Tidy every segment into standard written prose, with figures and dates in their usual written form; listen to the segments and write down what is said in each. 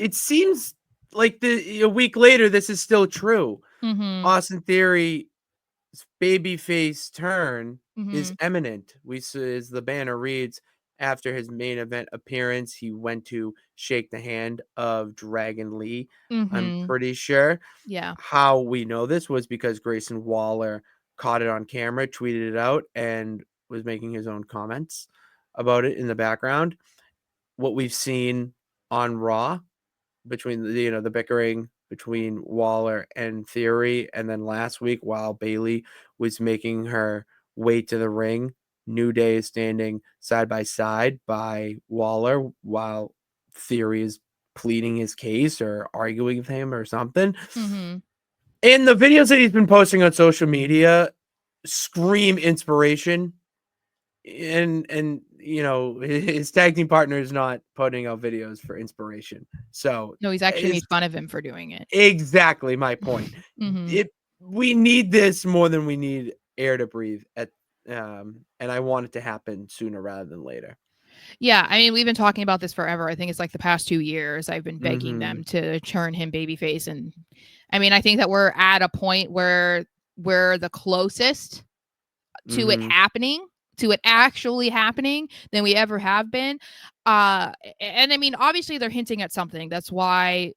it seems like a week later, this is still true. Mhm. Austin Theory's babyface turn is Mhm. imminent. We see as the banner reads, after his main event appearance, he went to shake the hand of Dragon Lee. I'm Mhm. pretty sure. Yeah. How we know this was because Grayson Waller caught it on camera, tweeted it out, and was making his own comments about it in the background. What we've seen on Raw between the bickering between Waller and Theory, and then last week while Bailey was making her way to the ring, New Day is standing side by side by Waller while Theory is pleading his case or arguing with him or something. Mhm. And the videos that he's been posting on social media scream inspiration. And his tag team partner is not putting out videos for inspiration. So No, he's actually it's made fun of him for doing it. exactly my point. Mhm. It We need this more than we need air to breathe and I want it to happen sooner rather than later. Yeah, I mean, we've been talking about this forever. I think it's like the past 2 years I've been begging them Mhm. to turn him babyface, and I mean, I think that we're at a point where we're the closest to it Mhm. happening, to it actually happening than we ever have been. And I mean, obviously they're hinting at something. That's why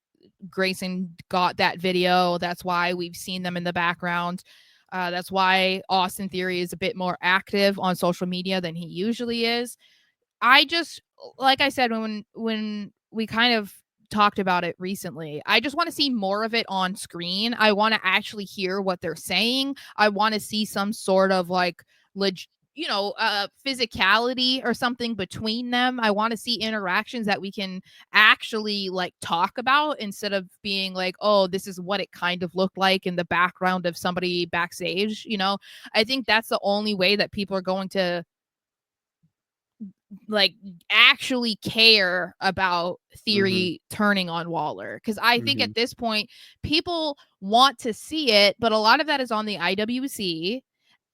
Grayson got that video. That's why we've seen them in the background. That's why Austin Theory is a bit more active on social media than he usually is. I just, like I said, when we kind of talked about it recently, I just want to see more of it on screen. I want to actually hear what they're saying. I want to see some sort of like leg physicality or something between them. I want to see interactions that we can actually like talk about instead of being like, oh, this is what it kind of looked like in the background of somebody backstage. I think that's the only way that people are going to like actually care about Mhm. Theory turning on Waller, because I think at Mhm. this point people want to see it, but a lot of that is on the IWC,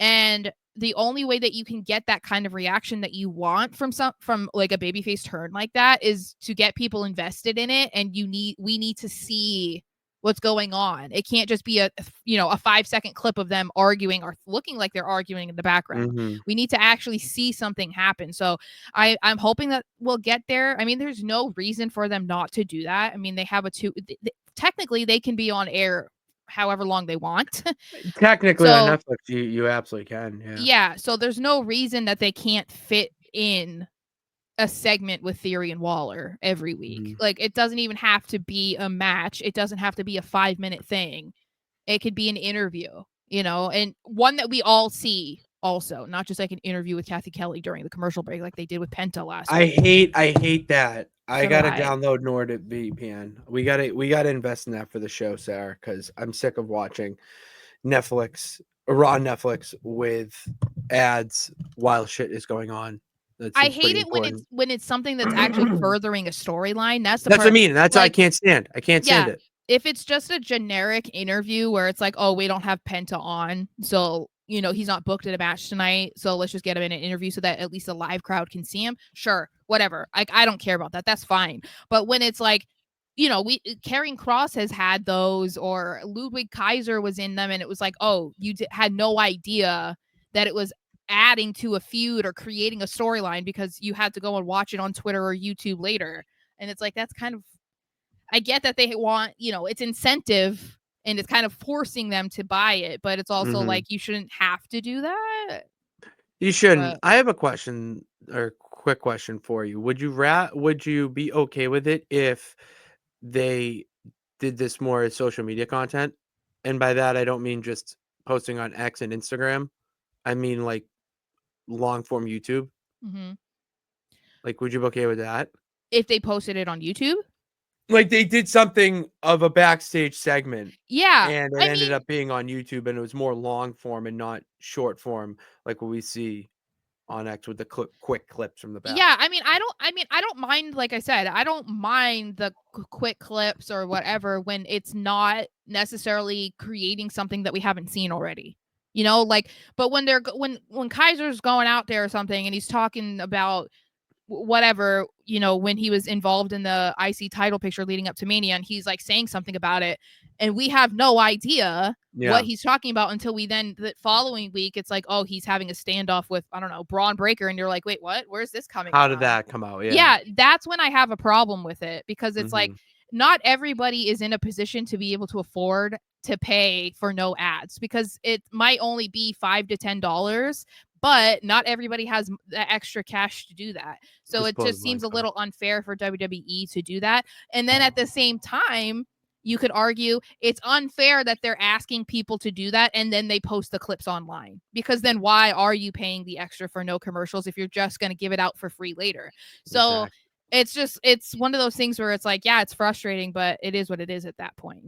and the only way that you can get that kind of reaction that you want from like a babyface turn like that is to get people invested in it, and we need to see what's going on. It can't just be a 5-second clip of them arguing or looking like they're arguing in the background. Mhm. We need to actually see something happen. So I'm hoping that we'll get there. I mean, there's no reason for them not to do that. I mean, they have technically they can be on air however long they want. Technically on So, Netflix, you absolutely can, yeah. yeah, so there's no reason that they can't fit in a segment with Theory and Waller every week. Mhm. Like, it doesn't even have to be a match. It doesn't have to be a 5-minute thing. It could be an interview, and one that we all see also, not just like an interview with Kathy Kelly during the commercial break like they did with Penta last week. I hate that. I So do gotta I. download NordVPN. We gotta invest in that for the show, Sarah, because I'm sick of watching Netflix, raw Netflix with ads while shit is going on. That I seems hate pretty it when it's important. when it's something that's actually furthering a storyline. That's the That's what I part. mean. That's what I Like, can't stand. I can't stand yeah, it. if it's just a generic interview where it's like, "Oh, we don't have Penta on, so, he's not booked at a match tonight, so let's just get him in an interview so that at least the live crowd can see him." Sure, whatever. Like, I don't care about that. That's fine. But when it's like, we Karrion Kross has had those, or Ludwig Kaiser was in them, and it was like, "Oh, you had no idea that it was adding to a feud or creating a storyline because you had to go and watch it on Twitter or YouTube later." And it's like, that's kind of, I get that they want, it's incentive and it's kind of forcing them to buy it, but it's also Mhm. like you shouldn't have to do that. You shouldn't. But I have a question or quick question for you. Would you be okay with it if they did this more as social media content? And by that I don't mean just posting on X and Instagram. I mean like long form YouTube. mhm. Like would you be okay with that? If they posted it on YouTube, Like they did something of a backstage segment yeah. and it I ended mean, up being on YouTube and it was more long form and not short form like what we see on X with the quick clips from the back. yeah. I don't mind. Like I said, I don't mind the quick clips or whatever when it's not necessarily creating something that we haven't seen already. Like, but when when Kaiser's going out there or something and he's talking about whatever, when he was involved in the IC title picture leading up to Mania, and he's like saying something about it, and we have no idea Yeah. what he's talking about until we then the following week it's like, oh, he's having a standoff with, I don't know, Braun Breaker, and you're like, wait, what? Where's this coming How from? did that come out? Yeah, that's when I have a problem with it, because it's like Mhm. not everybody is in a position to be able to afford to pay for no ads, because it might only be $5 to $10, but not everybody has the extra cash to do that. So it just Disposable seems a income. little unfair for WWE to do that. And then at the same time, you could argue it's unfair that they're asking people to do that and then they post the clips online, because then why are you paying the extra for no commercials if you're just going to give it out for free later? So Exactly. it's one of those things where it's like, yeah, it's frustrating, but it is what it is at that point,